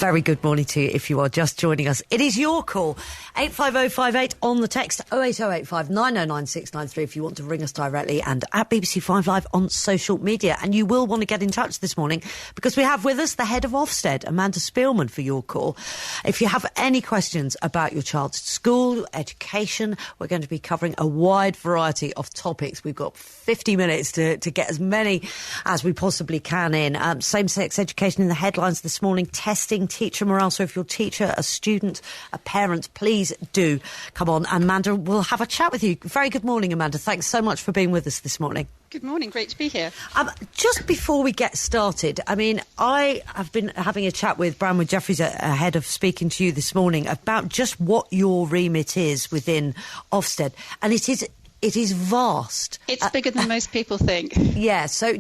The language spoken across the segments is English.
very good morning to you if you are just joining us. It is your call. 85058 on the text, 08085 909 693 if you want to ring us directly, and at BBC 5 Live on social media. And you will want to get in touch this morning because we have with us the head of Ofsted, Amanda Spielman, for your call. If you have any questions about your child's school, education, we're going to be covering a wide variety of topics. We've got 50 minutes to get as many as we possibly can in. Same-sex education in the headlines this morning, testing, teacher morale. So if you're a teacher, a student, a parent, please do come on. And Amanda will have a chat with you. Very good morning, Amanda. Thanks so much for being with us this morning. Good morning. Great to be here. Just before we get started, I mean, I have been having a chat with Branwen Jeffries ahead of speaking to you this morning about just what your remit is within Ofsted. And it is vast. It's bigger than most people think. Yeah, so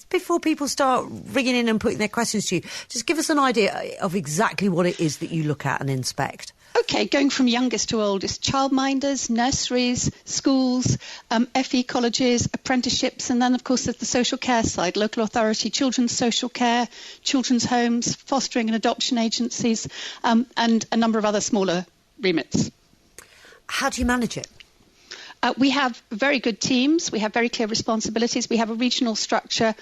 before people start ringing in and putting their questions to you, just give us an idea of exactly what it is that you look at and inspect. OK, going from youngest to oldest, childminders, nurseries, schools, FE colleges, apprenticeships, and then, of course, there's the social care side, local authority, children's social care, children's homes, fostering and adoption agencies, and a number of other smaller remits. How do you manage it? We have very good teams. We have very clear responsibilities. We have a regional structure,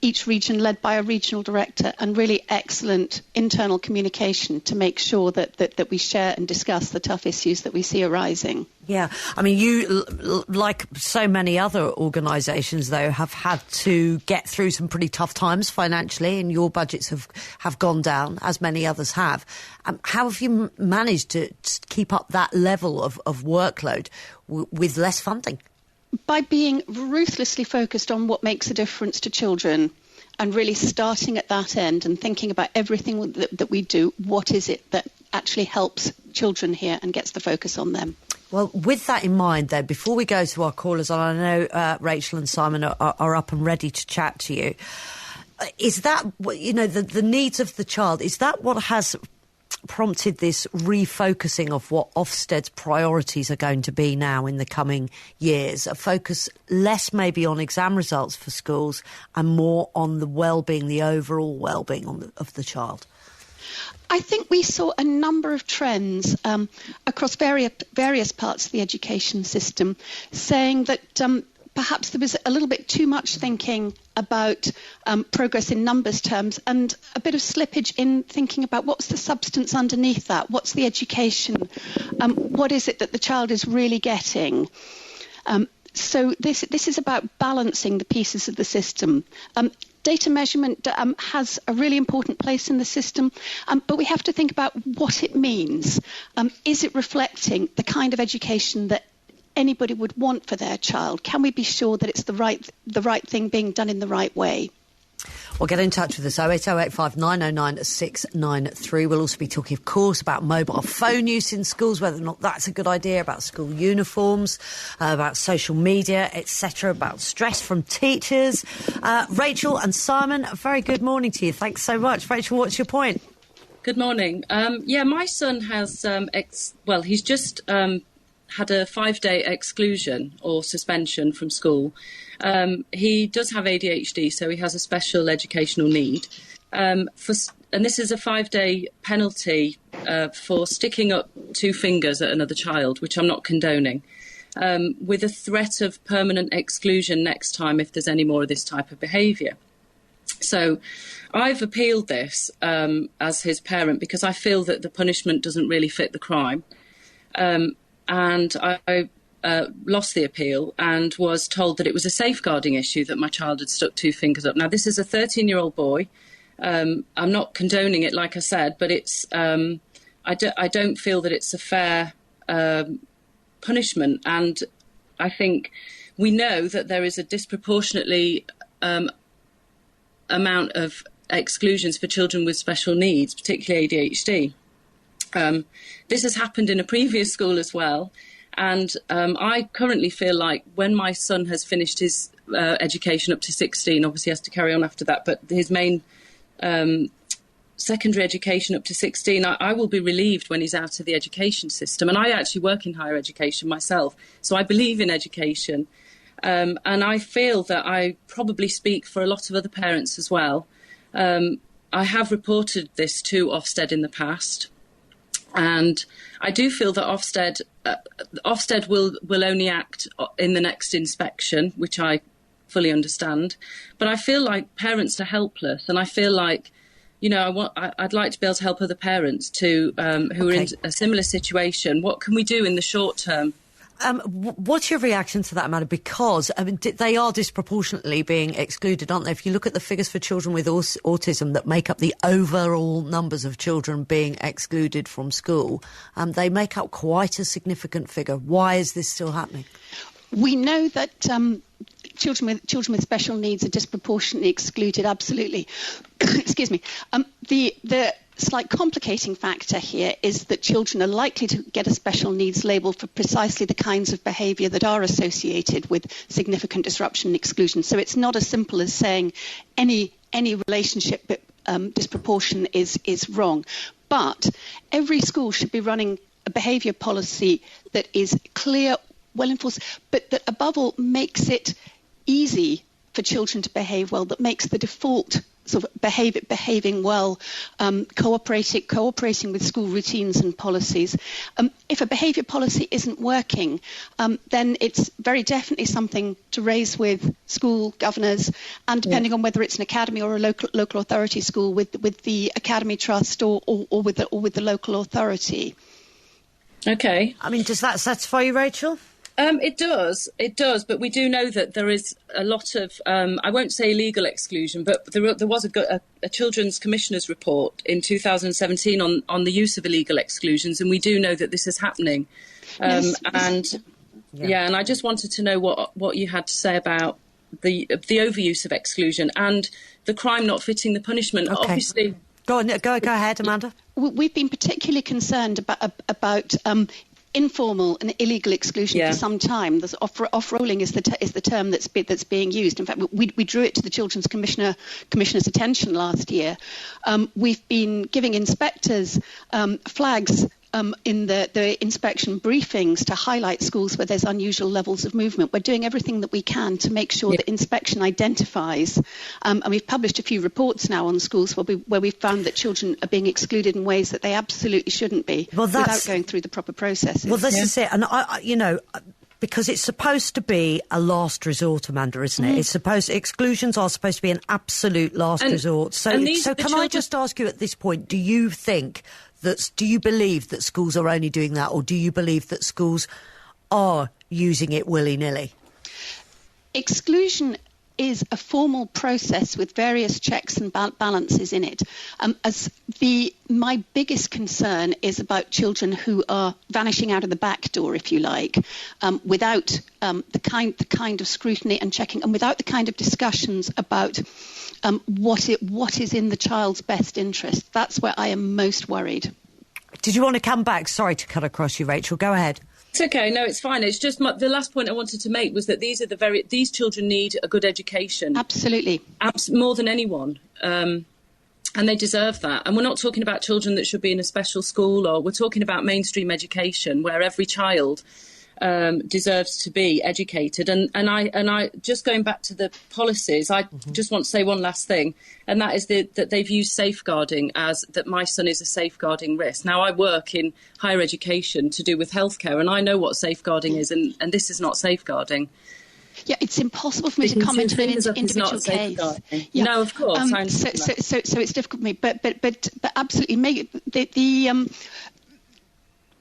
each region led by a regional director, and really excellent internal communication to make sure that we share and discuss the tough issues that we see arising. Yeah, I mean, you, like so many other organisations, though, have had to get through some pretty tough times financially, and your budgets have gone down, as many others have. How have you managed to keep up that level of workload with less funding? By being ruthlessly focused on what makes a difference to children, and really starting at that end and thinking about everything that we do. What is it that actually helps children here and gets the focus on them? Well, with that in mind, then, before we go to our callers, and I know Rachel and Simon are up and ready to chat to you, is that, you know, the needs of the child, is that what has prompted this refocusing of what Ofsted's priorities are going to be now in the coming years? A focus less maybe on exam results for schools and more on the well-being, the overall well-being of the child? I think we saw a number of trends across various parts of the education system saying that perhaps there was a little bit too much thinking about progress in numbers terms and a bit of slippage in thinking about what's the substance underneath that, what's the education, what is it that the child is really getting. So this is about balancing the pieces of the system. Data measurement has a really important place in the system, but we have to think about what it means. Is it reflecting the kind of education that anybody would want for their child? Can we be sure that it's the right thing being done in the right way? Well, get in touch with us, 08085 909 693. We'll also be talking, of course, about mobile phone use in schools, whether or not that's a good idea, about school uniforms, about social media, etc., about stress from teachers. Rachel and Simon, a very good morning to you. Thanks so much. Rachel, what's your point? Good morning. My son has, he's just had a 5-day exclusion or suspension from school. He does have ADHD, so he has a special educational need. And this is a 5-day penalty for sticking up 2 fingers at another child, which I'm not condoning, with a threat of permanent exclusion next time if there's any more of this type of behaviour. So I've appealed this as his parent because I feel that the punishment doesn't really fit the crime. And I lost the appeal and was told that it was a safeguarding issue that my child had stuck 2 fingers up. Now, this is a 13-year-old boy. I'm not condoning it, like I said, but it's I don't feel that it's a fair punishment. And I think we know that there is a disproportionately amount of exclusions for children with special needs, particularly ADHD. This has happened in a previous school as well. And I currently feel like when my son has finished his education up to 16, obviously he has to carry on after that, but his main secondary education up to 16, I will be relieved when he's out of the education system. And I actually work in higher education myself, so I believe in education. And I feel that I probably speak for a lot of other parents as well. I have reported this to Ofsted in the past, and I do feel that Ofsted will only act in the next inspection, which I fully understand. But I feel like parents are helpless, and I feel like, I'd like to be able to help other parents who are in a similar situation. What can we do in the short term? What's your reaction to that, Amanda? Because they are disproportionately being excluded, aren't they? If you look at the figures for children with autism that make up the overall numbers of children being excluded from school, they make up quite a significant figure. Why is this still happening? We know that children with special needs are disproportionately excluded. Absolutely. Excuse me. The slight complicating factor here is that children are likely to get a special needs label for precisely the kinds of behaviour that are associated with significant disruption and exclusion. So it's not as simple as saying any relationship disproportion is wrong. But every school should be running a behaviour policy that is clear, well enforced, but that above all makes it easy for children to behave well, that makes the default sort of behaving well, cooperating with school routines and policies. If a behaviour policy isn't working, then it's very definitely something to raise with school governors, and depending on whether it's an academy or a local authority school, with the academy trust or with the local authority. Okay. I mean, does that satisfy you, Rachel? It does, but we do know that there is a lot of, I won't say illegal exclusion, but there was a Children's Commissioner's report in 2017 on the use of illegal exclusions, and we do know that this is happening. And I just wanted to know what you had to say about the overuse of exclusion and the crime not fitting the punishment. Okay. Obviously, go ahead, Amanda. We've been particularly concerned about informal and illegal exclusion for some time. There's off-rolling is the term that's being used. In fact, we drew it to the Children's Commissioner's attention last year. We've been giving inspectors flags in the inspection briefings to highlight schools where there's unusual levels of movement. We're doing everything that we can to make sure that inspection identifies, and we've published a few reports now on schools where we've found that children are being excluded in ways that they absolutely shouldn't be, without going through the proper processes. Well, this is it, and because it's supposed to be a last resort, Amanda, isn't it? It's exclusions are supposed to be an absolute last resort. So can I just ask you at this point, do you believe that schools are only doing that, or do you believe that schools are using it willy-nilly? Exclusion is a formal process with various checks and balances in it. My biggest concern is about children who are vanishing out of the back door, if you like, without the kind of scrutiny and checking, and without the kind of discussions about what is in the child's best interest. That's where I am most worried. Did you want to come back? Sorry to cut across you, Rachel. Go ahead. It's okay. No, it's fine. It's just the last point I wanted to make was that these children need a good education. Absolutely. More than anyone. And they deserve that. And we're not talking about children that should be in a special school, or we're talking about mainstream education where every child deserves to be educated. And I just going back to the policies, I just want to say one last thing, and that is that they've used safeguarding as that my son is a safeguarding risk. Now, I work in higher education to do with healthcare, and I know what safeguarding is, and this is not safeguarding. Yeah, it's impossible for me to comment on an individual case. Yeah. No, of course. So it's difficult for me, but absolutely,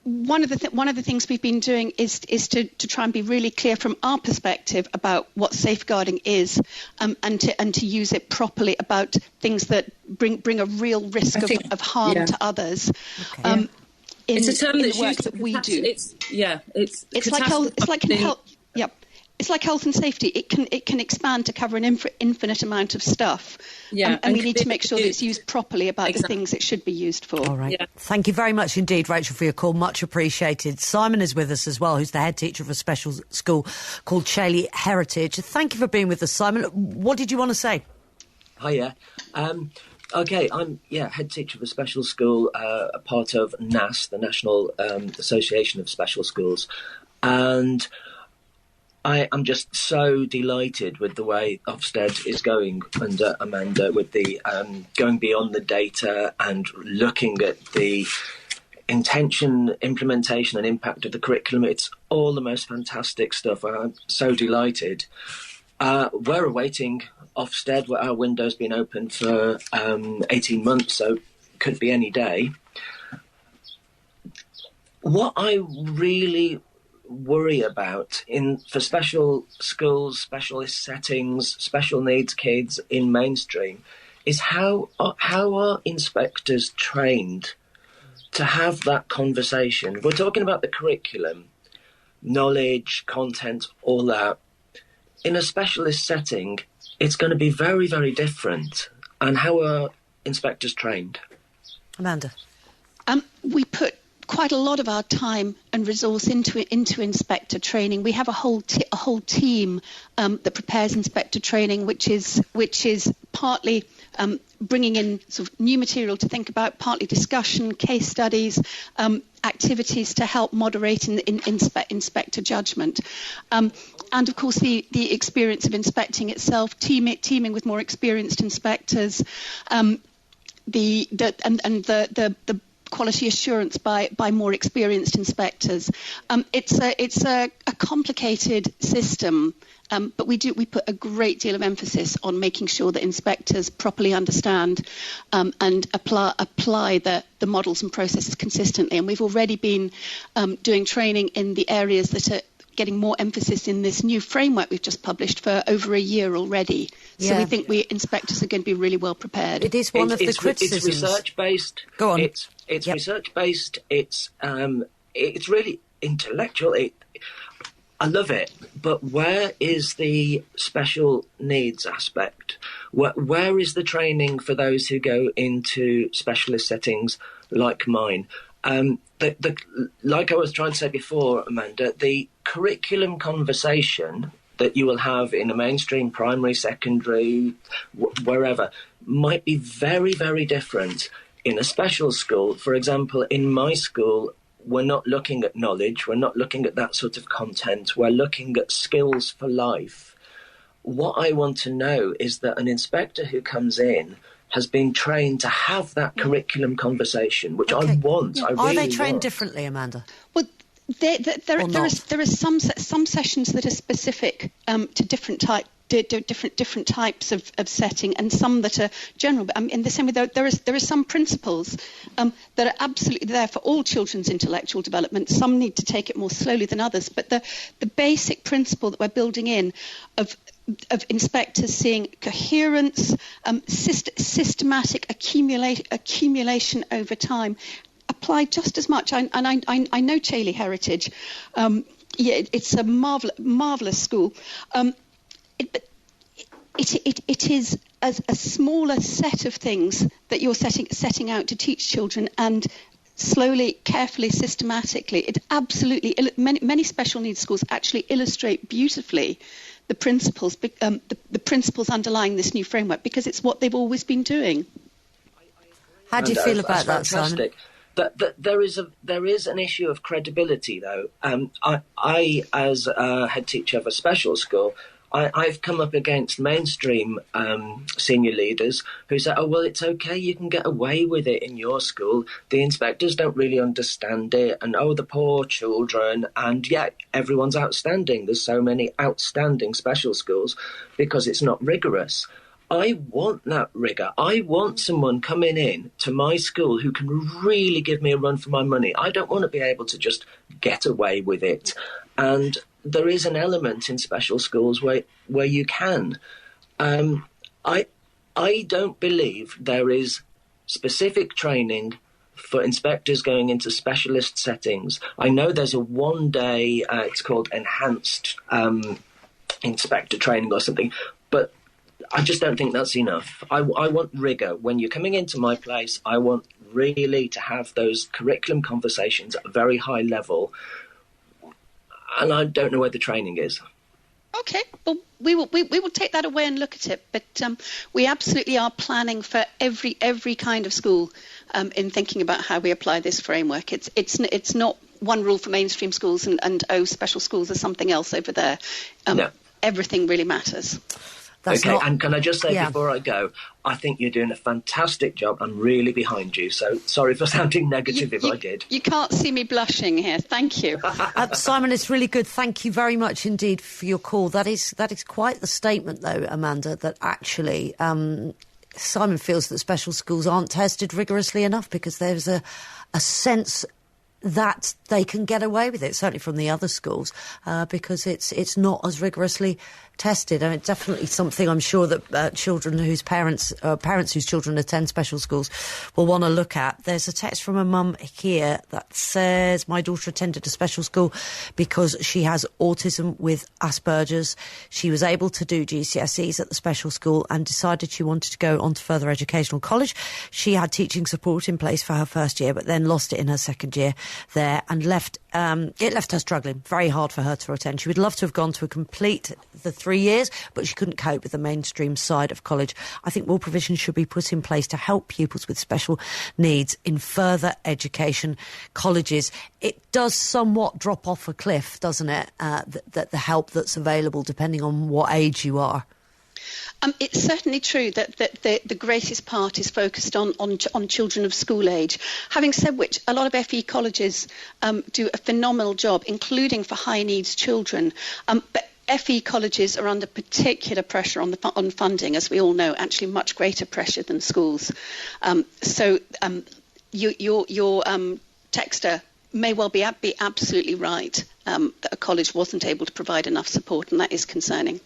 one of the things we've been doing is to try and be really clear from our perspective about what safeguarding is, and to use it properly about things that bring a real risk of harm to others. Okay. It's a term that's used that we do. It's like health and safety. It can expand to cover an infinite amount of stuff. Yeah, and we need to make sure that it's used properly about the things it should be used for. All right. Yeah. Thank you very much indeed, Rachel, for your call. Much appreciated. Simon is with us as well, who's the head teacher of a special school called Chailey Heritage. Thank you for being with us, Simon. What did you want to say? Hiya. Okay, I'm head teacher of a special school, a part of NAS, the National Association of Special Schools, and I am just so delighted with the way Ofsted is going under Amanda, with the going beyond the data and looking at the intention, implementation and impact of the curriculum. It's all the most fantastic stuff. I'm so delighted. We're awaiting Ofsted. Our window's been open for 18 months, so could be any day. What I really worry about for special schools, specialist settings, special needs kids in mainstream is how are inspectors trained to have that conversation? We're talking about the curriculum, knowledge, content, all that. In a specialist setting, it's going to be very, very different. And how are inspectors trained? Amanda? We put quite a lot of our time and resource into inspector training. We have a whole team that prepares inspector training, which is partly bringing in sort of new material to think about, partly discussion, case studies, activities to help moderate inspector judgment. And of course, the experience of inspecting itself, teaming with more experienced inspectors, the quality assurance by more experienced inspectors. It's a complicated system, but we put a great deal of emphasis on making sure that inspectors properly understand and apply the models and processes consistently. And we've already been doing training in the areas that are getting more emphasis in this new framework we've just published for over a year already. So we think inspectors are going to be really well prepared. It is one of the criticisms. It's research-based. Go on. It's research-based. It's really intellectual. I love it. But where is the special needs aspect? Where is the training for those who go into specialist settings like mine? Like I was trying to say before, Amanda, the curriculum conversation that you will have in a mainstream primary, secondary, wherever, might be very, very different in a special school. For example, in my school, we're not looking at knowledge, we're not looking at that sort of content, we're looking at skills for life. What I want to know is that an inspector who comes in has been trained to have that curriculum conversation, which I want. I really Are they trained want. Differently, Amanda? Well, there are some sessions that are specific to different types of setting, and some that are general. But in the same way, there are some principles that are absolutely there for all children's intellectual development. Some need to take it more slowly than others, but the basic principle that we're building in of inspectors seeing coherence, systematic accumulation over time, apply just as much. And I know Chailey Heritage. It's a marvelous school. But it is a smaller set of things that you're setting out to teach children, and slowly, carefully, systematically. It absolutely many special needs schools actually illustrate beautifully the principles underlying this new framework, because it's what they've always been doing. How do you feel about that, Simon? There is an issue of credibility, though. I as a head teacher of a special school, I've come up against mainstream senior leaders who say, oh, well, it's okay, you can get away with it in your school. The inspectors don't really understand it, and oh, the poor children, and yet everyone's outstanding. There's so many outstanding special schools because it's not rigorous. I want that rigour. I want someone coming in to my school who can really give me a run for my money. I don't want to be able to just get away with it. And there is an element in special schools where you can. I don't believe there is specific training for inspectors going into specialist settings. I know there's a one-day, it's called enhanced inspector training or something, but I just don't think that's enough. I want rigour. When you're coming into my place, I want really to have those curriculum conversations at a very high level. And I don't know where the training is. Okay, well, we will take that away and look at it. But we absolutely are planning for every kind of school in thinking about how we apply this framework. It's not one rule for mainstream schools and special schools are something else over there. No. Everything really matters. And can I just say before I go, I think you're doing a fantastic job. I'm really behind you. So sorry for sounding negative if I did. You can't see me blushing here. Thank you. Simon, it's really good. Thank you very much indeed for your call. That is quite the statement, though, Amanda, that actually Simon feels that special schools aren't tested rigorously enough because there's a sense that they can get away with it, certainly from the other schools, because it's not as rigorously tested. And it's definitely something I'm sure that children whose parents whose children attend special schools will want to look at. There's a text from a mum here that says, my daughter attended a special school because she has autism with Asperger's. She was able to do GCSEs at the special school and decided she wanted to go on to further educational college. She had teaching support in place for her first year, but then lost it in her second year there and it left her struggling. Very hard for her to attend. She would love to have gone to complete the 3 years, but she couldn't cope with the mainstream side of college. I think more provisions should be put in place to help pupils with special needs in further education colleges. It does somewhat drop off a cliff, doesn't it, that the help that's available depending on what age you are. It's certainly true that the greatest part is focused on children of school age. Having said which, a lot of FE colleges do a phenomenal job, including for high needs children. But FE colleges are under particular pressure on funding, as we all know, actually much greater pressure than schools. So your texter may well be absolutely right that a college wasn't able to provide enough support, and that is concerning.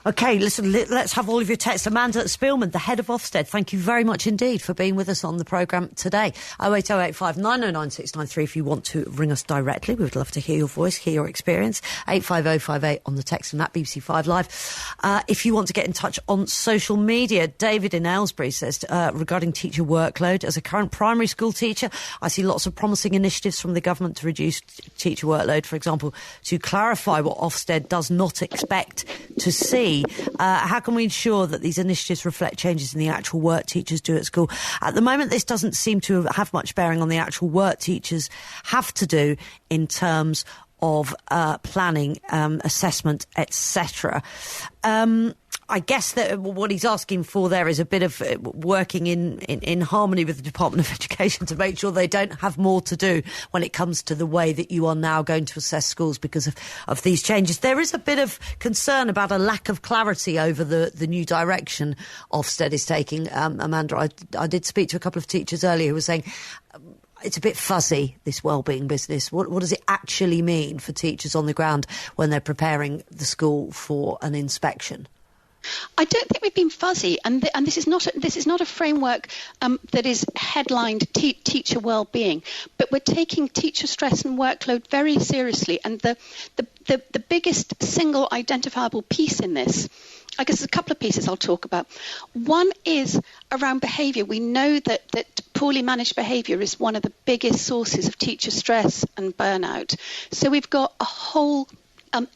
OK, listen, let's have all of your texts. Amanda Spielman, the head of Ofsted, thank you very much indeed for being with us on the programme today. 08085 909 693 if you want to ring us directly. We would love to hear your voice, hear your experience. 85058 on the text and at BBC 5 Live. If you want to get in touch on social media, David in Aylesbury says, regarding teacher workload, as a current primary school teacher, I see lots of promising initiatives from the government to reduce teacher workload. For example, to clarify what Ofsted does not expect to see. How can we ensure that these initiatives reflect changes in the actual work teachers do at school? At the moment, this doesn't seem to have much bearing on the actual work teachers have to do in terms of planning, assessment, etc. I guess that what he's asking for there is a bit of working in harmony with the Department of Education to make sure they don't have more to do when it comes to the way that you are now going to assess schools because of these changes. There is a bit of concern about a lack of clarity over the new direction Ofsted is taking. Amanda, I did speak to a couple of teachers earlier who were saying it's a bit fuzzy, this wellbeing business. What does it actually mean for teachers on the ground when they're preparing the school for an inspection? I don't think we've been fuzzy, and this is not a framework that is headlined teacher well-being, but we're taking teacher stress and workload very seriously. And the biggest single identifiable piece in this, I guess there's a couple of pieces I'll talk about. One is around behaviour. We know that poorly managed behaviour is one of the biggest sources of teacher stress and burnout. So we've got a whole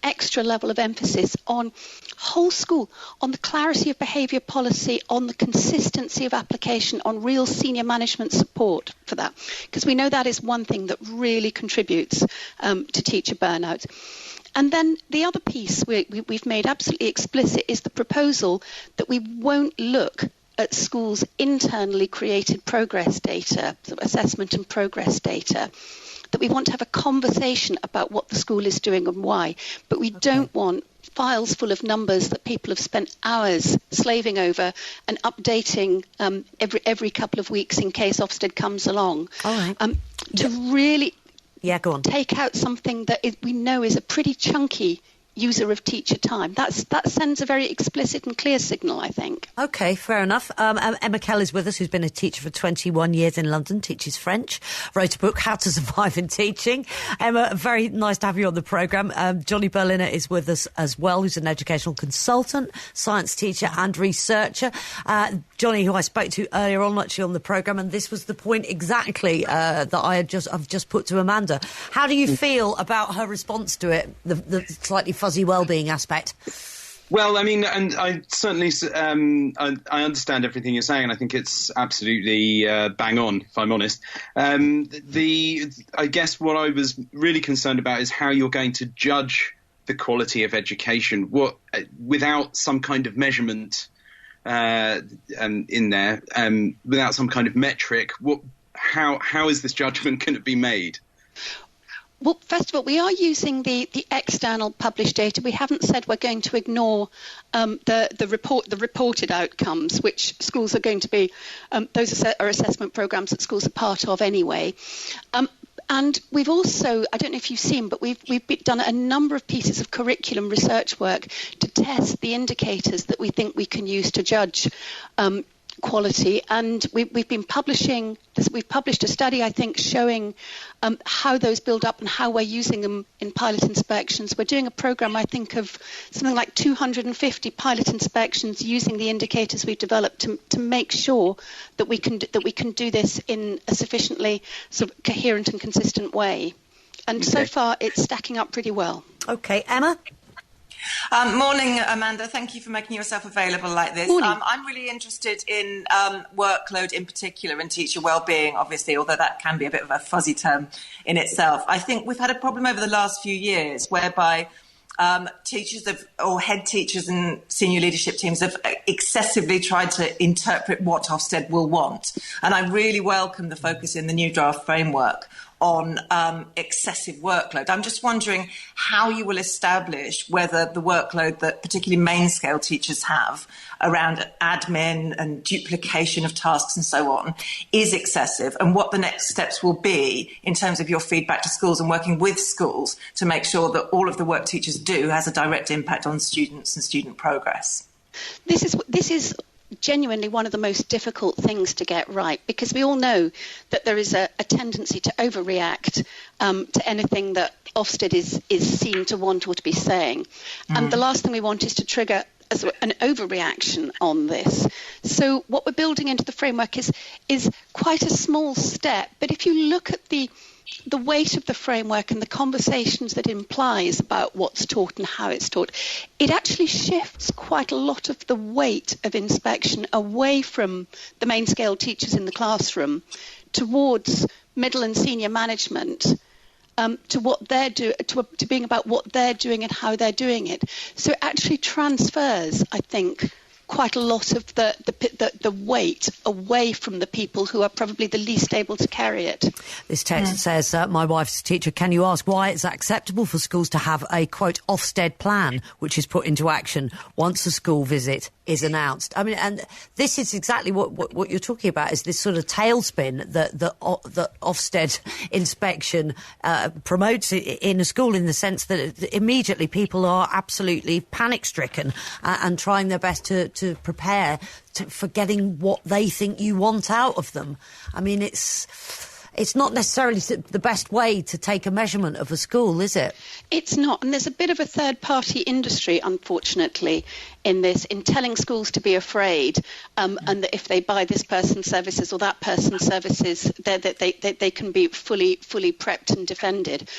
extra level of emphasis on whole school, on the clarity of behaviour policy, on the consistency of application, on real senior management support for that, because we know that is one thing that really contributes to teacher burnout. And then the other piece we've made absolutely explicit is the proposal that we won't look at schools' internally created progress data, sort of assessment and progress data, that we want to have a conversation about what the school is doing and why, but we don't want files full of numbers that people have spent hours slaving over and updating every couple of weeks in case Ofsted comes along. All right. To really go on. Take out something that we know is a pretty chunky user of teacher time. That sends a very explicit and clear signal, I think. OK, fair enough. Emma Kell is with us, who's been a teacher for 21 years in London, teaches French, wrote a book, How to Survive in Teaching. Emma, very nice to have you on the programme. Johnny Berliner is with us as well, who's an educational consultant, science teacher and researcher. Johnny, who I spoke to earlier on, actually on the programme, and this was the point exactly that I've just put to Amanda. How do you feel about her response to it, the slightly fuzzy wellbeing aspect? Well, I mean, and I certainly I understand everything you're saying, and I think it's absolutely bang on, if I'm honest. I guess what I was really concerned about is how you're going to judge the quality of education without some kind of measurement in there, without some kind of metric. How is this judgment going to be made? Well, first of all, we are using the external published data. We haven't said we're going to ignore the reported outcomes, which schools are going to be. Those are assessment programs that schools are part of anyway. And we've also, I don't know if you've seen, but we've done a number of pieces of curriculum research work to test the indicators that we think we can use to judge quality, and we've been publishing this. We've published a study, I think, showing how those build up and how we're using them in pilot inspections. We're doing a program, I think, of something like 250 pilot inspections using the indicators we've developed to make sure that we can do this in a sufficiently sort of coherent and consistent way. And so far, it's stacking up pretty well. Okay, Emma. Morning, Amanda. Thank you for making yourself available like this. I'm really interested in workload in particular and teacher wellbeing, obviously, although that can be a bit of a fuzzy term in itself. I think we've had a problem over the last few years whereby teachers or head teachers and senior leadership teams have excessively tried to interpret what Ofsted will want. And I really welcome the focus in the new draft framework on excessive workload. I'm just wondering how you will establish whether the workload that particularly main scale teachers have around admin and duplication of tasks and so on is excessive, and what the next steps will be in terms of your feedback to schools and working with schools to make sure that all of the work teachers do has a direct impact on students and student progress. This is genuinely one of the most difficult things to get right, because we all know that there is a tendency to overreact to anything that Ofsted is seen to want or to be saying. And the last thing we want is to trigger an overreaction on this. So what we're building into the framework is quite a small step. But if you look at the weight of the framework and the conversations that it implies about what's taught and how it's taught, it actually shifts quite a lot of the weight of inspection away from the main scale teachers in the classroom towards middle and senior management, to what they're to being about what they're doing and how they're doing it. So it actually transfers, I think, quite a lot of the weight away from the people who are probably the least able to carry it. This text says, my wife's a teacher. Can you ask why it's acceptable for schools to have a, quote, Ofsted plan, which is put into action once a school visit is announced? I mean, and this is exactly what you're talking about, is this sort of tailspin that Ofsted inspection promotes in a school, in the sense that immediately people are absolutely panic-stricken and trying their best to prepare for getting what they think you want out of them. I mean, it's not necessarily the best way to take a measurement of a school, is it? It's not. And there's a bit of a third-party industry, unfortunately, in telling schools to be afraid, and that if they buy this person's services or that person's services, they can be fully prepped and defended.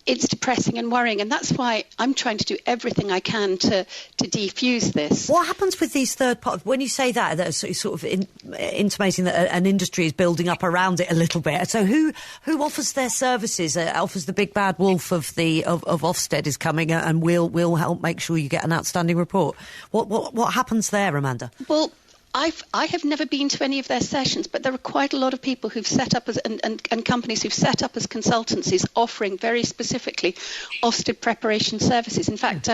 It's depressing and worrying, and that's why I'm trying to do everything I can to defuse this. What happens with these third parties? When you say that, that's sort of intimating that an industry is building up around it a little bit. So who offers their services? Offers the big bad wolf of Ofsted is coming, and we'll help make sure you get an outstanding report. What happens there, Amanda? Well, I have never been to any of their sessions, but there are quite a lot of people who've set up as and companies who've set up as consultancies offering very specifically Ofsted preparation services. In fact,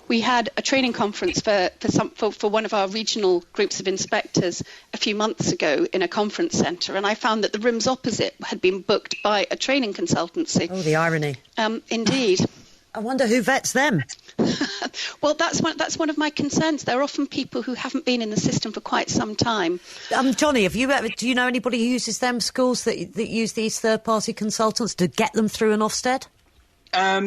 we had a training conference for one of our regional groups of inspectors a few months ago in a conference centre, and I found that the rooms opposite had been booked by a training consultancy. Oh, the irony. Indeed. I wonder who vets them. Well, that's one of my concerns. They're often people who haven't been in the system for quite some time. Johnny, do you know anybody who uses them, schools that use these third-party consultants to get them through an Ofsted? I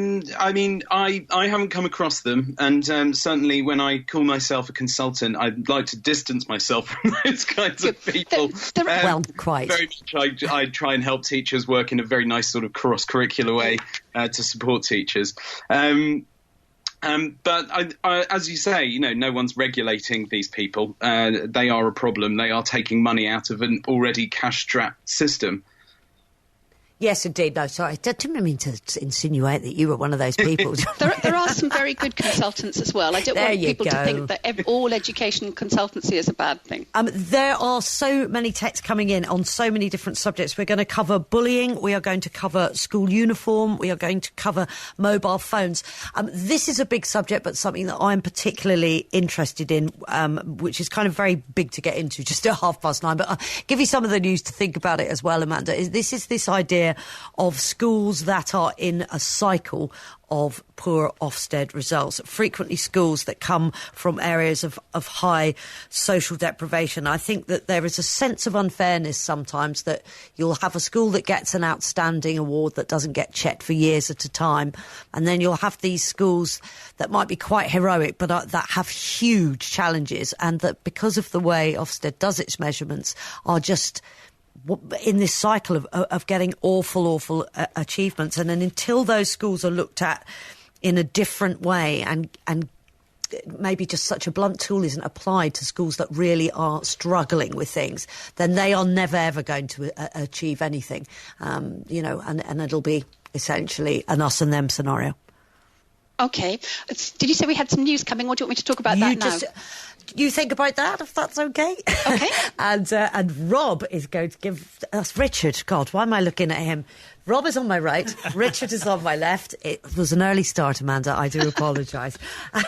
mean, I haven't come across them, and certainly when I call myself a consultant, I'd like to distance myself from those kinds of people. Well, quite. Very much, I try and help teachers work in a very nice sort of cross-curricular way to support teachers. But as you say, no one's regulating these people. They are a problem. They are taking money out of an already cash-strapped system. Yes, indeed. No, sorry. I didn't mean to insinuate that you were one of those people. There are some very good consultants as well. I don't want people to think that all education consultancy is a bad thing. There are so many texts coming in on so many different subjects. We're going to cover bullying. We are going to cover school uniform. We are going to cover mobile phones. This is a big subject, but something that I'm particularly interested in, which is kind of very big to get into just at 9:30. But I'll give you some of the news to think about it as well, Amanda. This is this idea of schools that are in a cycle of poor Ofsted results, frequently schools that come from areas of high social deprivation. I think that there is a sense of unfairness sometimes that you'll have a school that gets an outstanding award that doesn't get checked for years at a time, and then you'll have these schools that might be quite heroic but that have huge challenges, and that because of the way Ofsted does its measurements are just in this cycle of getting awful achievements. And then until those schools are looked at in a different way and maybe just such a blunt tool isn't applied to schools that really are struggling with things, then they are never ever going to achieve anything, and it'll be essentially an us and them scenario. Okay. Did you say we had some news coming, or do you want me to talk about that now? You think about that, if that's okay. Okay. And Rob is going to give us Richard. God, why am I looking at him? Rob is on my right. Richard is on my left. It was an early start, Amanda. I do apologise.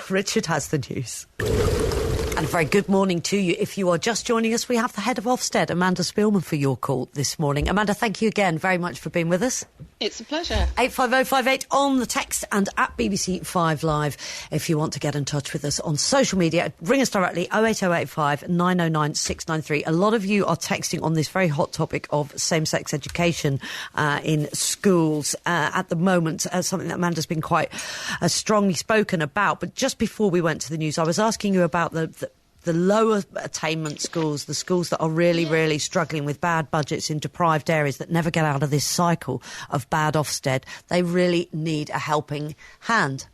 Richard has the news. And a very good morning to you. If you are just joining us, we have the head of Ofsted, Amanda Spielman, for your call this morning. Amanda, thank you again very much for being with us. It's a pleasure. 85058 on the text and at BBC 5 Live. If you want to get in touch with us on social media, ring us directly, 08085 909 693. A lot of you are texting on this very hot topic of same-sex education in schools at the moment, something that Amanda's been quite strongly spoken about. But just before we went to the news, I was asking you about the lower attainment schools, the schools that are really struggling with bad budgets in deprived areas that never get out of this cycle of bad Ofsted. They really need a helping hand.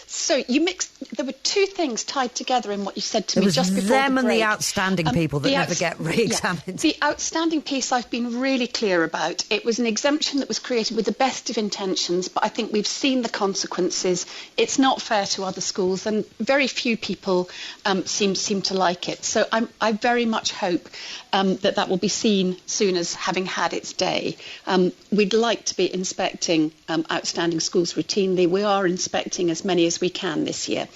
So there were two things tied together in what you said to me just before the break. Them and the outstanding people that never get re-examined. Yeah. The outstanding piece I've been really clear about. It was an exemption that was created with the best of intentions, but I think we've seen the consequences. It's not fair to other schools, and very few people seem to like it. So I very much hope that will be seen soon as having had its day. We'd like to be inspecting outstanding schools routinely. We are inspecting as many as we can this year.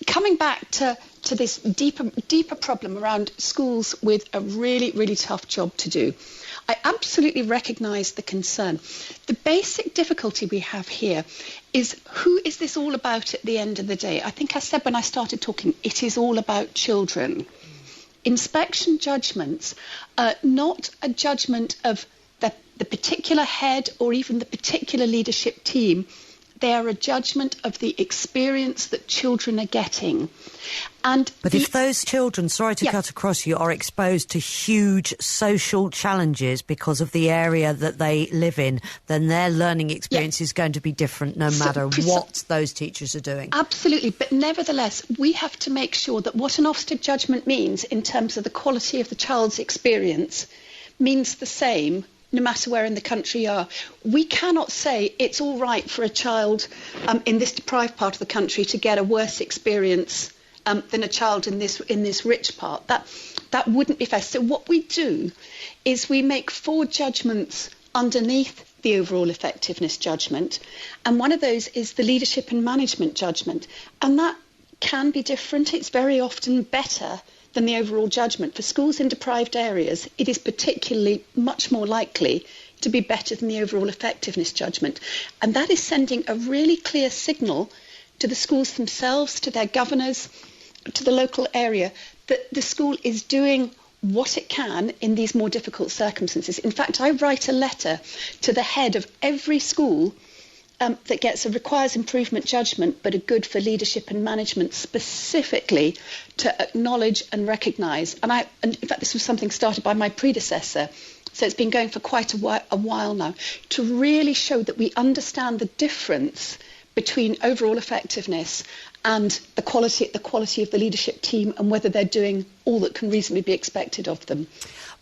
Coming back to this deeper problem around schools with a really tough job to do, I absolutely recognise the concern. The basic difficulty we have here is, who is this all about at the end of the day? I think I said when I started talking, it is all about children. Inspection judgments are not a judgment of the particular head or even the particular leadership team. They are a judgment of the experience that children are getting. But if those children, sorry to cut across you, are exposed to huge social challenges because of the area that they live in, then their learning experience is going to be different no matter what those teachers are doing. Absolutely. But nevertheless, we have to make sure that what an Ofsted judgment means in terms of the quality of the child's experience means the same no matter where in the country you are. We cannot say it's all right for a child in this deprived part of the country to get a worse experience than a child in this rich part. That wouldn't be fair. So what we do is we make 4 judgments underneath the overall effectiveness judgment, and one of those is the leadership and management judgment, and that can be different. It's very often better than the overall judgment. For schools in deprived areas, it is particularly much more likely to be better than the overall effectiveness judgment. And that is sending a really clear signal to the schools themselves, to their governors, to the local area, that the school is doing what it can in these more difficult circumstances. In fact, I write a letter to the head of every school that requires improvement judgment but are good for leadership and management, specifically to acknowledge and recognise. And in fact, this was something started by my predecessor, so it's been going for quite a while now, to really show that we understand the difference between overall effectiveness and the quality of the leadership team and whether they're doing all that can reasonably be expected of them.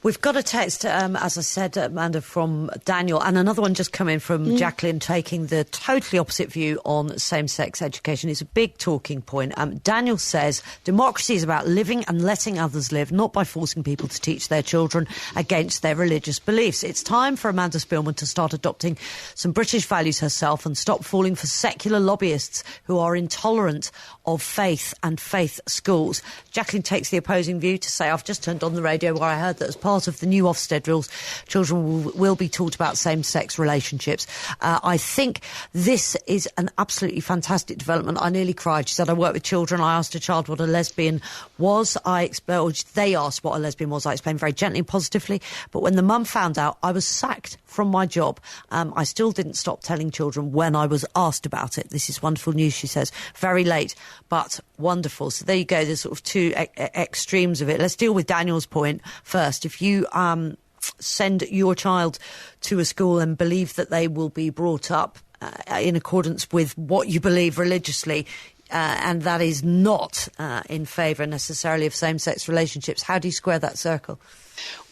We've got a text, as I said, Amanda, from Daniel, and another one just come in from Jacqueline, taking the totally opposite view on same-sex education. It's a big talking point. Daniel says, democracy is about living and letting others live, not by forcing people to teach their children against their religious beliefs. It's time for Amanda Spielman to start adopting some British values herself and stop falling for secular lobbyists who are intolerant of faith and faith schools. Jacqueline takes the opposing view to say, I've just turned on the radio where I heard that as part of the new Ofsted rules, children will be taught about same-sex relationships. I think this is an absolutely fantastic development. I nearly cried. She said, I work with children. I asked a child what a lesbian was. They asked what a lesbian was. I explained very gently and positively. But when the mum found out, I was sacked from my job. I still didn't stop telling children when I was asked about it. This is wonderful news, she says. Very late, but wonderful. So there you go. There's sort of two extremes of it. Let's deal with Daniel's point first. If you send your child to a school and believe that they will be brought up in accordance with what you believe religiously, and that is not in favour necessarily of same-sex relationships, how do you square that circle?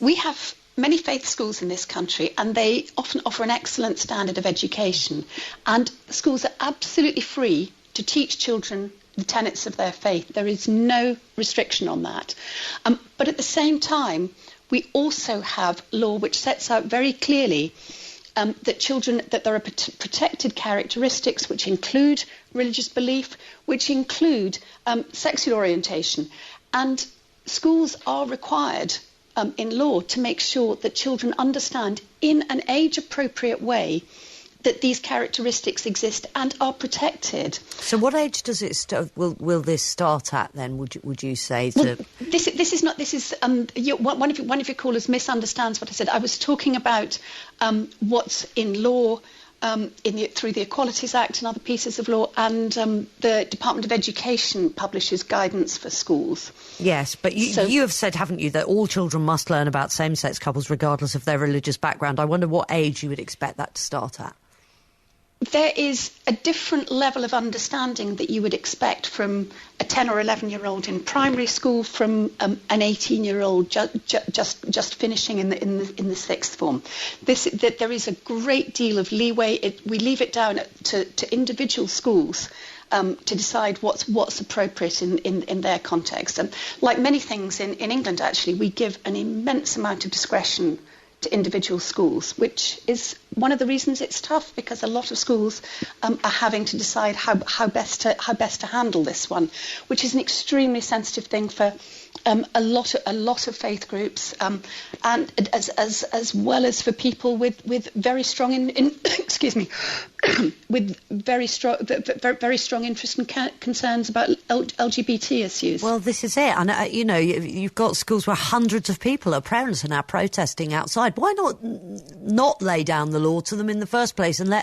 We have many faith schools in this country, and they often offer an excellent standard of education. And schools are absolutely free to teach children the tenets of their faith. There is no restriction on that. But at the same time, we also have law which sets out very clearly that there are protected characteristics which include religious belief, which include sexual orientation. And schools are required in law to make sure that children understand in an age-appropriate way that these characteristics exist and are protected. So what age does it will this start at then, would you say? Well, this is one of your callers misunderstands what I said. I was talking about what's in law through the Equalities Act and other pieces of law, and the Department of Education publishes guidance for schools. Yes, but you have said, haven't you, that all children must learn about same-sex couples regardless of their religious background. I wonder what age you would expect that to start at. There is a different level of understanding that you would expect from a 10 or 11-year-old in primary school from an 18-year-old just finishing in the sixth form. That there is a great deal of leeway. We leave it down to individual schools to decide what's appropriate in their context. And like many things in England, actually, we give an immense amount of discretion to individual schools, which is one of the reasons it's tough, because a lot of schools are having to decide how best to handle this one, which is an extremely sensitive thing for a lot of faith groups, and as well as for people with very strong excuse me, with very strong interest and concerns about LGBT issues. Well, this is it, and you've got schools where hundreds of people, parents, are now protesting outside. Why not lay down the law to them in the first place, and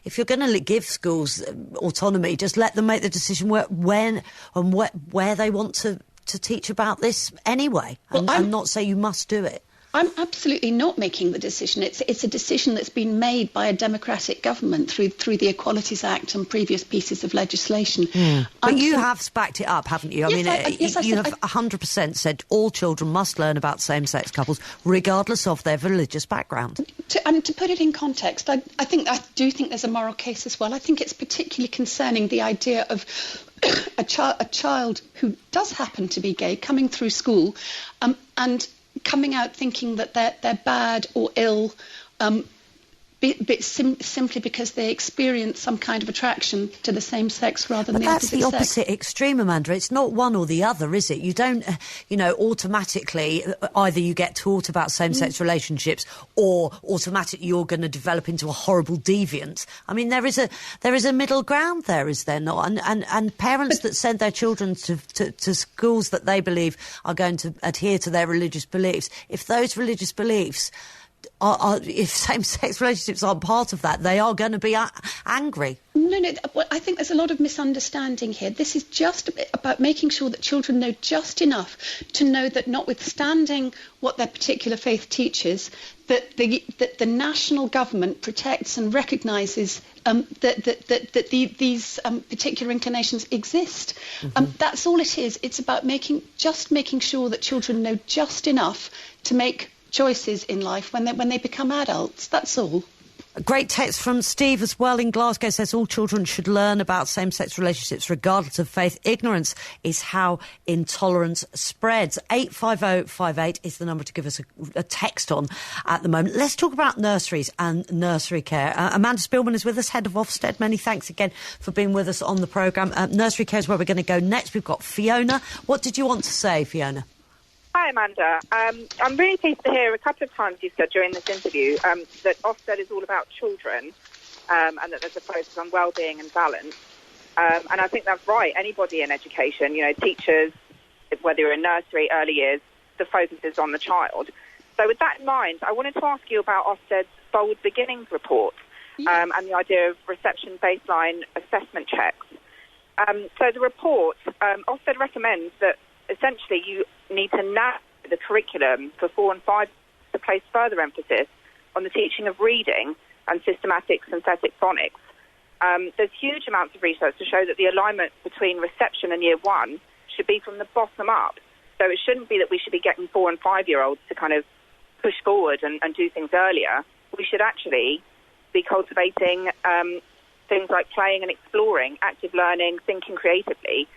if you're going to give schools autonomy, just let them make the decision when and where they want to teach about this anyway, and not say you must do it. I'm absolutely not making the decision. It's a decision that's been made by a democratic government through the Equalities Act and previous pieces of legislation. But you have backed it up, haven't you? You have 100% said all children must learn about same-sex couples, regardless of their religious background. To put it in context, I do think there's a moral case as well. I think it's particularly concerning the idea of a child who does happen to be gay coming through school and coming out thinking that they're bad or ill simply because they experience some kind of attraction to the same sex rather than the opposite sex. But that's the opposite extreme, Amanda. It's not one or the other, is it? You don't, automatically either you get taught about same-sex relationships or automatically you're going to develop into a horrible deviant. I mean, there is a middle ground there, is there not? And parents that send their children to schools that they believe are going to adhere to their religious beliefs, if those religious beliefs if same-sex relationships aren't part of that, they are going to be angry. No, I think there's a lot of misunderstanding here. This is just about making sure that children know just enough to know that, notwithstanding what their particular faith teaches, that the national government protects and recognises that these particular inclinations exist. That's all it is. It's about making sure that children know just enough to make choices in life when they become adults. That's all. A great text from Steve as well in Glasgow says all children should learn about same-sex relationships regardless of faith. Ignorance is how intolerance spreads. 85058 is the number to give us a text on at the moment. Let's talk about nurseries and nursery care. Amanda Spielman is with us, head of Ofsted. Many thanks again for being with us on the programme. Nursery care is where we're going to go next. We've got Fiona. What did you want to say, Fiona? Hi, Amanda. I'm really pleased to hear a couple of times you said during this interview that Ofsted is all about children and that there's a focus on well-being and balance. And I think that's right. Anybody in education, teachers, whether you're in nursery, early years, the focus is on the child. So with that in mind, I wanted to ask you about Ofsted's Bold Beginnings report and the idea of reception baseline assessment checks. So the report, Ofsted recommends that essentially you need to narrow the curriculum for 4 and 5 to place further emphasis on the teaching of reading and systematic synthetic phonics. There's huge amounts of research to show that the alignment between reception and year 1 should be from the bottom up. So it shouldn't be that we should be getting 4 and 5-year-olds to kind of push forward and do things earlier. We should actually be cultivating things like playing and exploring, active learning, thinking creatively.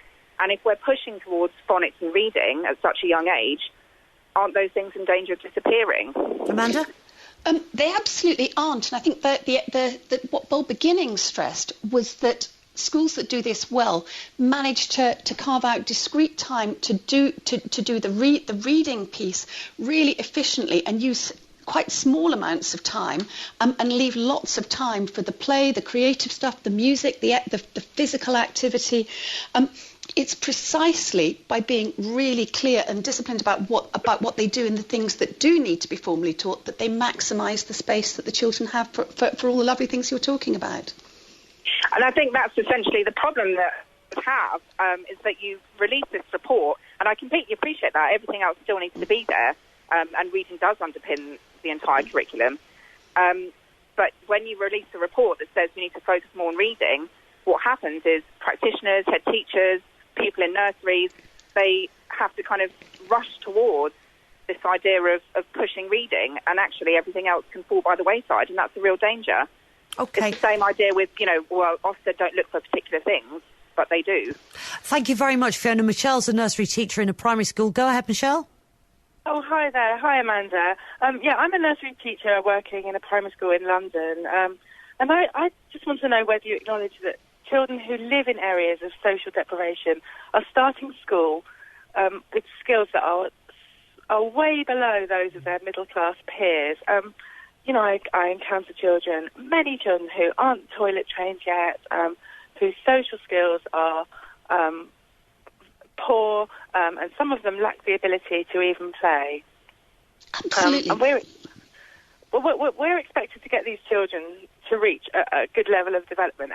And if we're pushing towards phonics and reading at such a young age, aren't those things in danger of disappearing? Amanda? They absolutely aren't. And I think that what Bold Beginnings stressed was that schools that do this well manage to carve out discrete time to do the reading piece really efficiently and use quite small amounts of time and leave lots of time for the play, the creative stuff, the music, the physical activity. It's precisely by being really clear and disciplined about what they do and the things that do need to be formally taught that they maximise the space that the children have for all the lovely things you're talking about. And I think that's essentially the problem that we have, is that you release this report, and I completely appreciate that. Everything else still needs to be there, and reading does underpin the entire curriculum. But when you release a report that says we need to focus more on reading, what happens is practitioners, head teachers, people in nurseries, they have to kind of rush towards this idea of pushing reading, and actually everything else can fall by the wayside, and that's a real danger. Okay. It's the same idea with, Ofsted don't look for particular things, but they do. Thank you very much, Fiona. Michelle's a nursery teacher in a primary school. Go ahead, Michelle. Oh, hi there. Hi, Amanda. I'm a nursery teacher working in a primary school in London, and I just want to know whether you acknowledge that children who live in areas of social deprivation are starting school with skills that are way below those of their middle-class peers. I encounter many children who aren't toilet trained yet, whose social skills are poor, and some of them lack the ability to even play. Absolutely. And we're expected to get these children to reach a good level of development,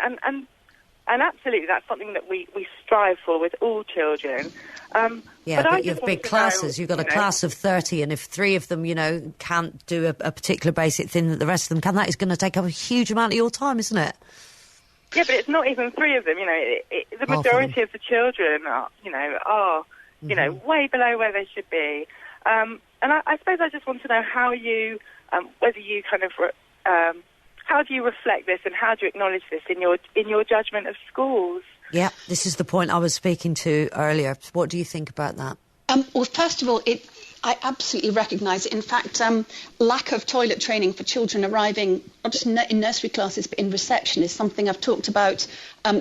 and absolutely, that's something that we strive for with all children. But you have big classes. You've got a class of 30, and if 3 of them, can't do a particular basic thing that the rest of them can, that is going to take up a huge amount of your time, isn't it? Yeah, but it's not even 3 of them. The majority of the children are way below where they should be. And I suppose I just want to know how you, whether you kind of. How do you reflect this, and how do you acknowledge this in your judgment of schools? Yeah, this is the point I was speaking to earlier. What do you think about that? Well, first of all, I absolutely recognise it. In fact, lack of toilet training for children arriving, not just in nursery classes, but in reception is something I've talked about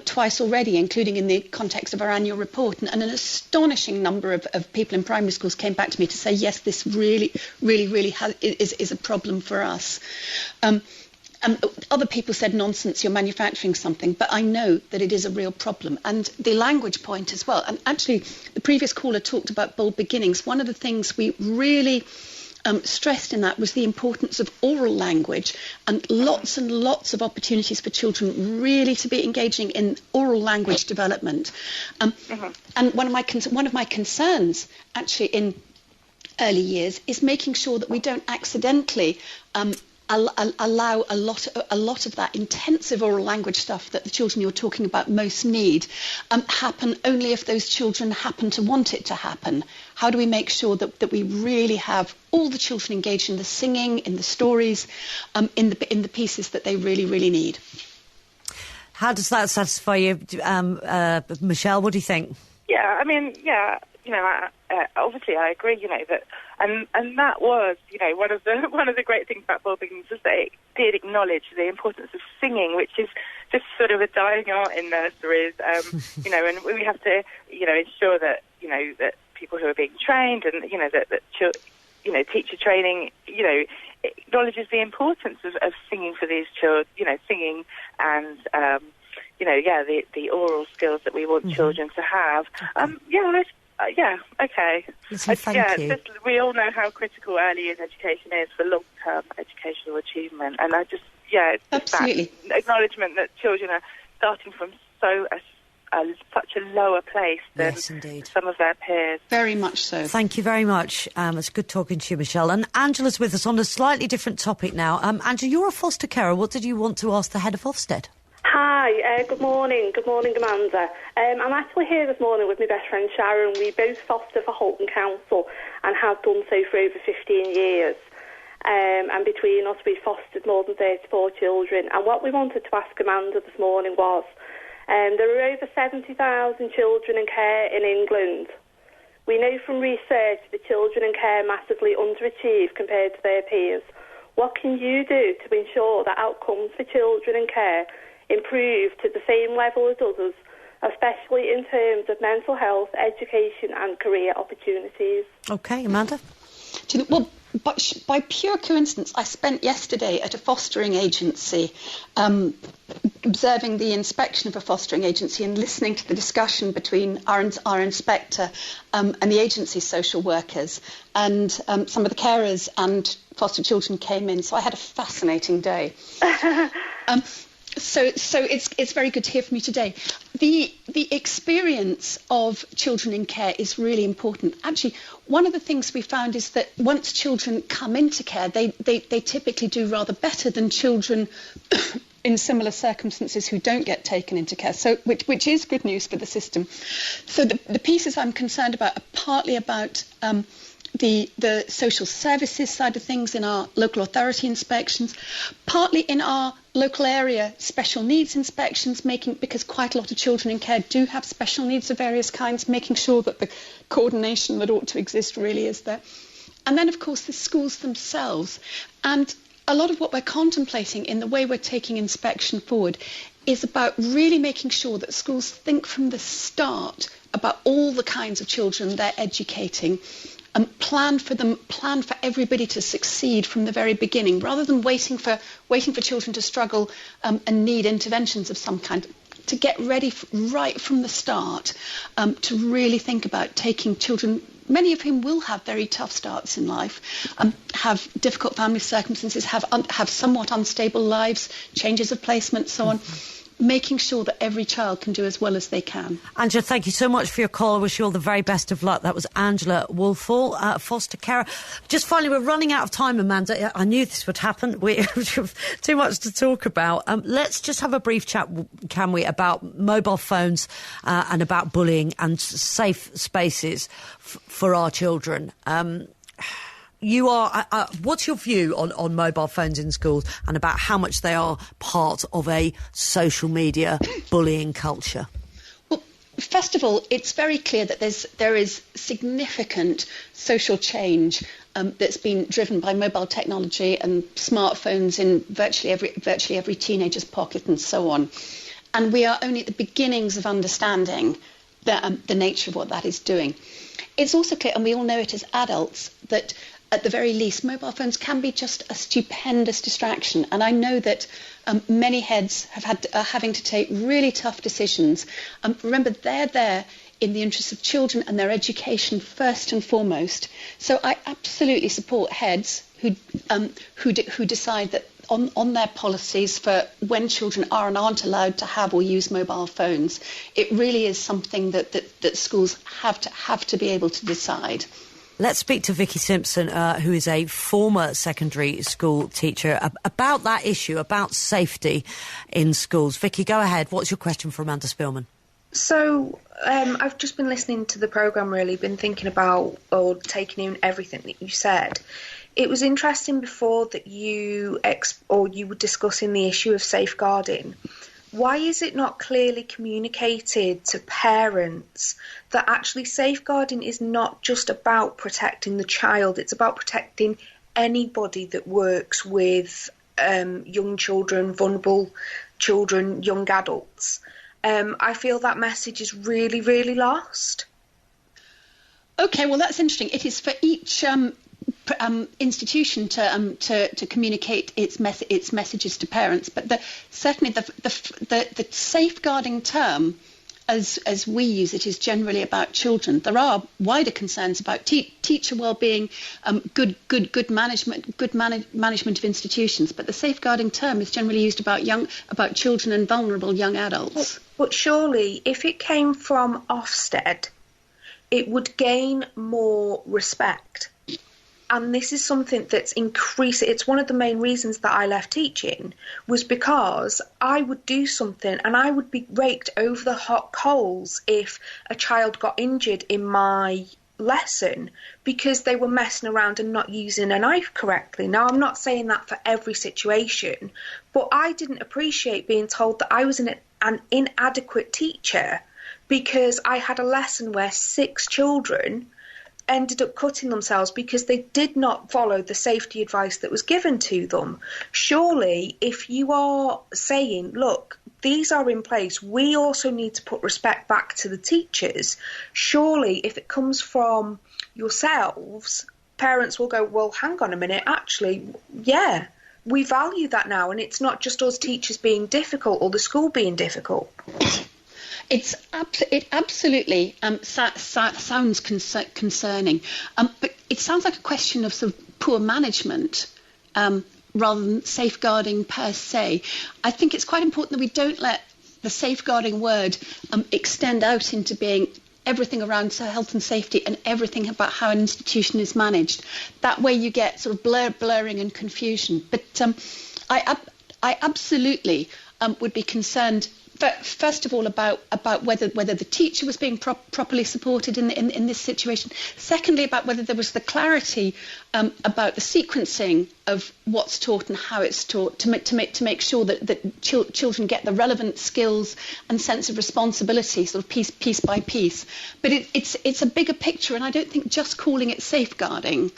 twice already, including in the context of our annual report. And an astonishing number of people in primary schools came back to me to say, yes, this really is a problem for us. Other people said, nonsense, you're manufacturing something, but I know that it is a real problem. And the language point as well. And actually, the previous caller talked about Bold Beginnings. One of the things we really stressed in that was the importance of oral language and lots of opportunities for children really to be engaging in oral language development. And one of my concerns actually in early years is making sure that we don't accidentally allow a lot of that intensive oral language stuff that the children you're talking about most need happen only if those children happen to want it to happen. How do we make sure that we really have all the children engaged in the singing, in the stories, in the pieces that they really, really need? How does that satisfy you, Michelle? What do you think? Yeah, I mean, yeah, obviously I agree, that, and that was, one of the great things about Birmingham was that it did acknowledge the importance of singing, which is just sort of a dying art in nurseries, and we have to, ensure that, that people who are being trained and, that teacher training, acknowledges the importance of singing for these children, singing and, the oral skills that we want children to have. Okay. Listen, thank you. We all know how critical early years education is for long-term educational achievement, and I just, it's absolutely that acknowledgement that children are starting from such a lower place than some of their peers. Very much so. Thank you very much. It's good talking to you, Michelle. And Angela's with us on a slightly different topic now. Angela, you're a foster carer. What did you want to ask the head of Ofsted? Hi, good morning. Good morning, Amanda. I'm actually here this morning with my best friend Sharon. We both foster for Halton Council and have done so for over 15 years. And between us, we've fostered more than 34 children. And what we wanted to ask Amanda this morning was, there are over 70,000 children in care in England. We know from research that children in care massively underachieve compared to their peers. What can you do to ensure that outcomes for children in care improve to the same level as others, especially in terms of mental health, education and career opportunities? OK, Amanda? Well, but by pure coincidence, I spent yesterday at a fostering agency observing the inspection of a fostering agency and listening to the discussion between our inspector and the agency's social workers, and some of the carers and foster children came in, so I had a fascinating day. So it's very good to hear from you today. The experience of children in care is really important. Actually, one of the things we found is that once children come into care, they typically do rather better than children in similar circumstances who don't get taken into care, so which is good news for the system. So the pieces I'm concerned about are partly about the social services side of things in our local authority inspections, partly in our local area special needs inspections, because quite a lot of children in care do have special needs of various kinds, making sure that the coordination that ought to exist really is there. And then, of course, the schools themselves. And a lot of what we're contemplating in the way we're taking inspection forward is about really making sure that schools think from the start about all the kinds of children they're educating, and plan for everybody to succeed from the very beginning, rather than waiting for children to struggle and need interventions of some kind. To get ready right from the start, to really think about taking children, many of whom will have very tough starts in life, have difficult family circumstances, have somewhat unstable lives, changes of placement, so on. Making sure that every child can do as well as they can. Angela, thank you so much for your call. I wish you all the very best of luck. That was Angela Woolfall, foster carer. Just finally, we're running out of time, Amanda. I knew this would happen. We have too much to talk about. Let's just have a brief chat, can we, about mobile phones and about bullying and safe spaces for our children. What's your view on mobile phones in schools and about how much they are part of a social media bullying culture? Well, first of all, it's very clear that there is significant social change that's been driven by mobile technology and smartphones in virtually every teenager's pocket and so on. And we are only at the beginnings of understanding the nature of what that is doing. It's also clear, and we all know it as adults, that at the very least, mobile phones can be just a stupendous distraction. And I know that many heads are having to take really tough decisions. Remember, they're there in the interests of children and their education first and foremost. So I absolutely support heads who decide that on their policies for when children are and aren't allowed to have or use mobile phones, it really is something that schools have to be able to decide. Let's speak to Vicky Simpson, who is a former secondary school teacher, about that issue, about safety in schools. Vicky, go ahead. What's your question for Amanda Spielman? So I've just been listening to the programme, really, been thinking about or taking in everything that you said. It was interesting before that you were discussing the issue of safeguarding. Why is it not clearly communicated to parents that actually safeguarding is not just about protecting the child, it's about protecting anybody that works with young children, vulnerable children, young adults? I feel that message is really, really lost. Okay, well, that's interesting. It is for each institution to communicate its messages to parents, but certainly the safeguarding term, as we use it, is generally about children. There are wider concerns about teacher well-being, good management of institutions, but the safeguarding term is generally used about children and vulnerable young adults. But surely, if it came from Ofsted, it would gain more respect. And this is something that's increasing. It's one of the main reasons that I left teaching, was because I would do something and I would be raked over the hot coals if a child got injured in my lesson because they were messing around and not using a knife correctly. Now, I'm not saying that for every situation, but I didn't appreciate being told that I was an inadequate teacher because I had a lesson where 6 children ended up cutting themselves because they did not follow the safety advice that was given to them. Surely, if you are saying, look, these are in place, we also need to put respect back to the teachers, surely if it comes from yourselves, parents will go, well, hang on a minute, actually, yeah, we value that now, and it's not just us teachers being difficult or the school being difficult. It absolutely sounds concerning, but it sounds like a question of sort of poor management rather than safeguarding per se. I think it's quite important that we don't let the safeguarding word extend out into being everything around health and safety and everything about how an institution is managed. That way you get sort of blurring and confusion. But I absolutely would be concerned, first of all, about whether the teacher was being properly supported in this situation. Secondly, about whether there was the clarity about the sequencing of what's taught and how it's taught to make sure that children get the relevant skills and sense of responsibility, sort of piece by piece. But it's a bigger picture, and I don't think just calling it safeguarding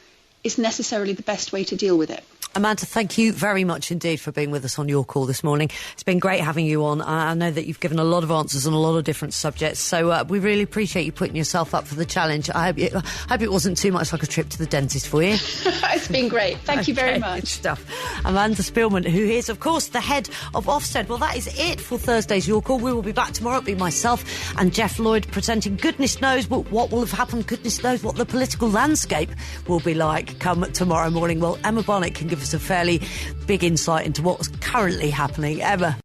is necessarily the best way to deal with it. Amanda, thank you very much indeed for being with us on Your Call this morning. It's been great having you on. I know that you've given a lot of answers on a lot of different subjects, so we really appreciate you putting yourself up for the challenge. I hope it wasn't too much like a trip to the dentist for you. It's been great. Thank you very much. Good stuff. Amanda Spielman, who is, of course, the head of Ofsted. Well, that is it for Thursday's Your Call. We will be back tomorrow. It'll be myself and Jeff Lloyd presenting. Goodness knows what will have happened. Goodness knows what the political landscape will be like come tomorrow morning. Well, Emma Bonnet can give us a fairly big insight into what's currently happening. Emma.